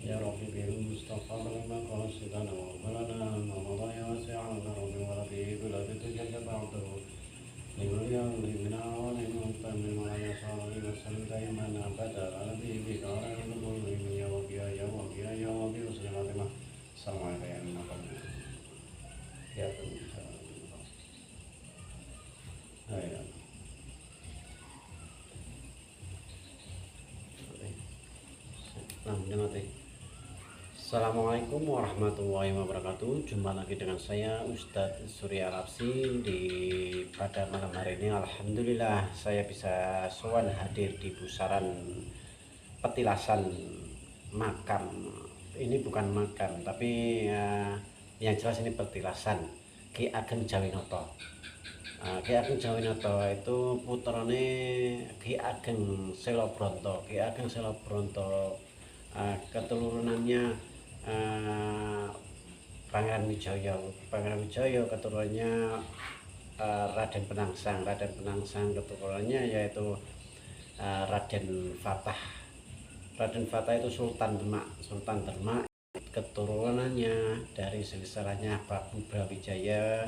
يا رب بالمصطفى لما قاصدنا وغفرنا ومضى يا واسع الكرم ورفيق الأبد جل بعده لمن يرضي منا ومن من ولا يصار وسلم دائما أبدا على نبيك وعلى المؤمنين يا رب يا رب يا رب وسلم على السلام عليكم يا Assalamualaikum warahmatullahi wabarakatuh. Jumpa lagi dengan saya Ustadz Surya Lapsi pada malam hari ini. Alhamdulillah saya bisa sowan hadir di pusaran petilasan makam. Ini bukan makam tapi yang jelas ini petilasan Ki Ageng Jawinoto. Ki Ageng Jawinoto itu putrane Ki Ageng Selobronto. Ki Ageng Selobronto keturunannya Pangeran Wijaya. Pangeran Wijaya keturunannya Raden Penangsang. Raden Penangsang keturunannya yaitu Raden Fatah. Raden Fatah itu Sultan Demak. Sultan Demak keturunannya dari silsilannya Prabu Brawijaya,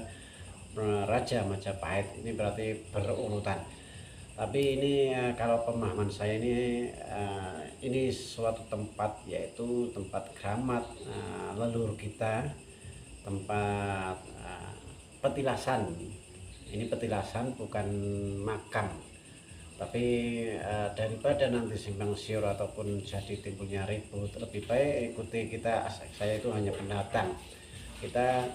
Raja Majapahit. Ini berarti berurutan. Tapi ini kalau pemahaman saya ini suatu tempat, yaitu tempat keramat leluhur kita, tempat petilasan. Ini petilasan bukan makam. Tapi daripada nanti simpang siur ataupun jadi timbulnya ribut, lebih baik ikuti kita. Saya itu hanya pendatang, kita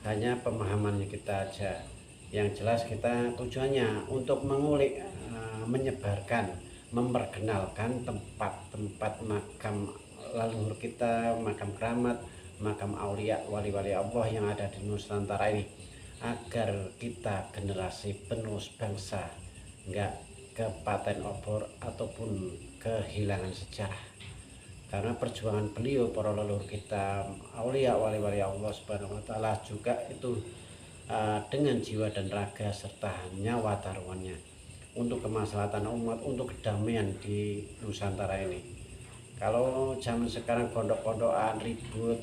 hanya pemahamannya kita aja. Yang jelas kita tujuannya untuk mengulik, menyebarkan, memperkenalkan tempat-tempat makam leluhur kita, makam keramat, makam aulia, wali-wali Allah yang ada di Nusantara ini, agar kita generasi penerus bangsa enggak kepaten obor ataupun kehilangan sejarah. Karena perjuangan beliau, para leluhur kita, aulia, wali-wali Allah Subhanahu wa taala juga itu dengan jiwa dan raga serta nyawa taruhannya untuk kemaslahatan umat, untuk kedamaian di Nusantara ini. Kalau zaman sekarang pondok-pondokan ribut,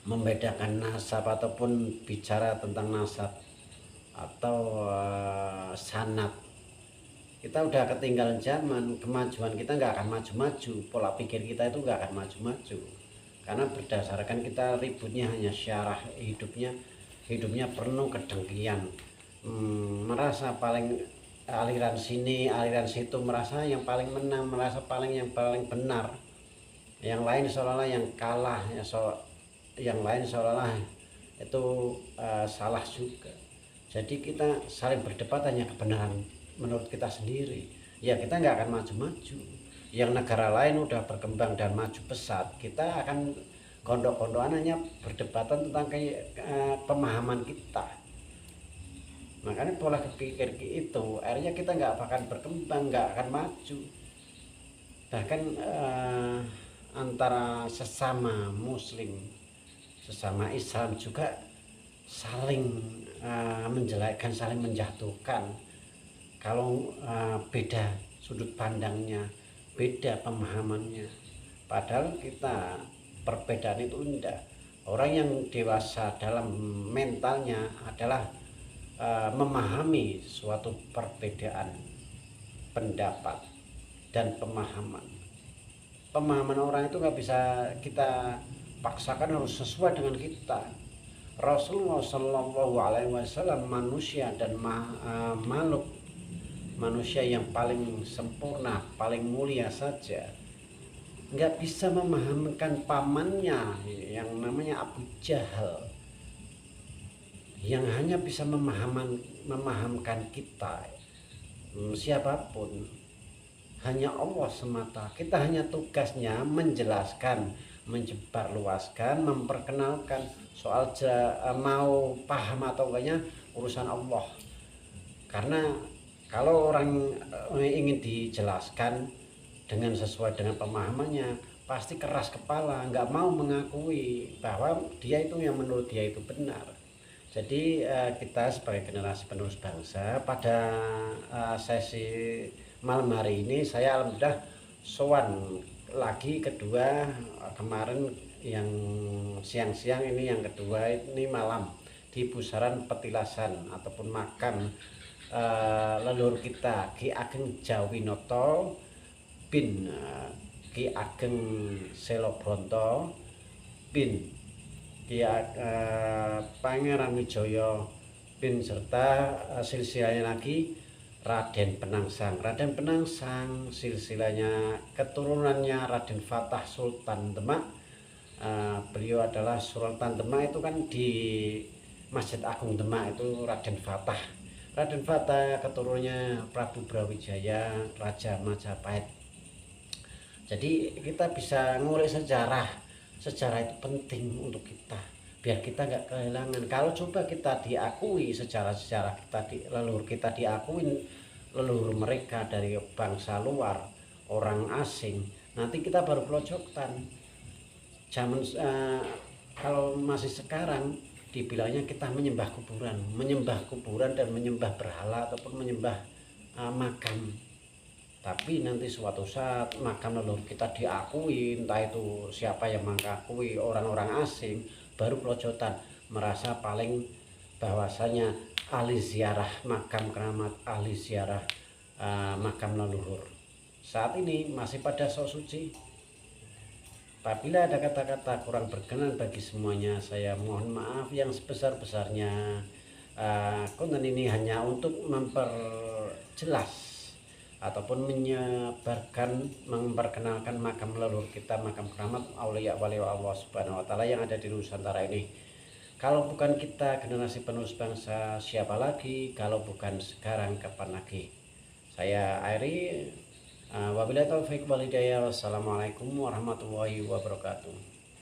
membedakan nasab ataupun bicara tentang nasab atau sanad, Kita udah ketinggalan zaman, kemajuan kita nggak akan maju-maju, pola pikir kita itu nggak akan maju-maju, karena berdasarkan kita ributnya hanya syarah hidupnya penuh kedengkian, merasa paling aliran sini aliran situ, merasa yang paling menang, merasa yang paling benar, yang lain seolah-olah yang kalah, yang lain seolah-olah itu salah juga. Jadi kita saling berdebat hanya kebenaran menurut kita sendiri, ya kita nggak akan maju-maju. Yang negara lain udah berkembang dan maju pesat, kita akan gondok-gondokan hanya berdebatan tentang pemahaman kita. Makanya pola pikir itu akhirnya kita nggak akan berkembang, nggak akan maju. Bahkan antara sesama muslim, sesama Islam juga saling menjelekkan, saling menjatuhkan. Kalau beda sudut pandangnya, beda pemahamannya, padahal kita perbedaan itu indah. Orang yang dewasa dalam mentalnya adalah memahami suatu perbedaan pendapat dan pemahaman. Pemahaman orang itu nggak bisa kita paksakan harus sesuai dengan kita. Rasulullah SAW manusia dan makhluk manusia yang paling sempurna, paling mulia saja, nggak bisa memahamkan pamannya yang namanya Abu Jahal, yang hanya bisa memahamkan kita, siapapun hanya Allah semata. Kita hanya tugasnya menjelaskan, menyebarluaskan, memperkenalkan. Soal mau paham atau enggaknya urusan Allah, karena kalau orang ingin dijelaskan dengan sesuai dengan pemahamannya, pasti keras kepala, nggak mau mengakui bahwa dia itu yang menurut dia itu benar. Jadi kita sebagai generasi penerus bangsa, pada sesi malam hari ini saya alhamdulillah sowan lagi kedua, kemarin yang siang-siang, ini yang kedua, ini malam di pusaran petilasan ataupun makam leluhur kita Ki Ageng Jawinoto bin Ki Ageng Selobronto bin Ki Pangeran Wijaya bin serta silsilahnya lagi Raden Penangsang. Raden Penangsang silsilahnya keturunannya Raden Fatah Sultan Demak. Beliau adalah Sultan Demak itu kan di Masjid Agung Demak itu Raden Fatah. Raden Fatah keturunannya Prabu Brawijaya, Raja Majapahit. Jadi kita bisa ngulik sejarah. Sejarah itu penting untuk kita, biar kita nggak kehilangan. Kalau coba kita diakui sejarah-sejarah kita, leluhur kita diakui leluhur mereka dari bangsa luar, orang asing, nanti kita baru pelojokan. Zaman kalau masih sekarang dibilangnya kita menyembah kuburan dan menyembah berhala ataupun menyembah makam. Tapi nanti suatu saat makam leluhur kita diakui, entah itu siapa yang mengakui, orang-orang asing, baru pelojotan merasa paling bahwasanya ahli ziarah makam keramat, ahli ziarah makam leluhur. Saat ini masih pada sok suci. Apabila ada kata-kata kurang berkenan bagi semuanya, saya mohon maaf yang sebesar-besarnya. Konten ini hanya untuk memperjelas ataupun memperkenalkan makam leluhur kita, makam keramat aulia wali Allah Subhanahu wa taala yang ada di Nusantara ini. Kalau bukan kita generasi penerus bangsa, siapa lagi? Kalau bukan sekarang, kapan lagi? Saya akhiri. Wabillahi taufiq wal hidayah. Wassalamualaikum warahmatullahi wabarakatuh.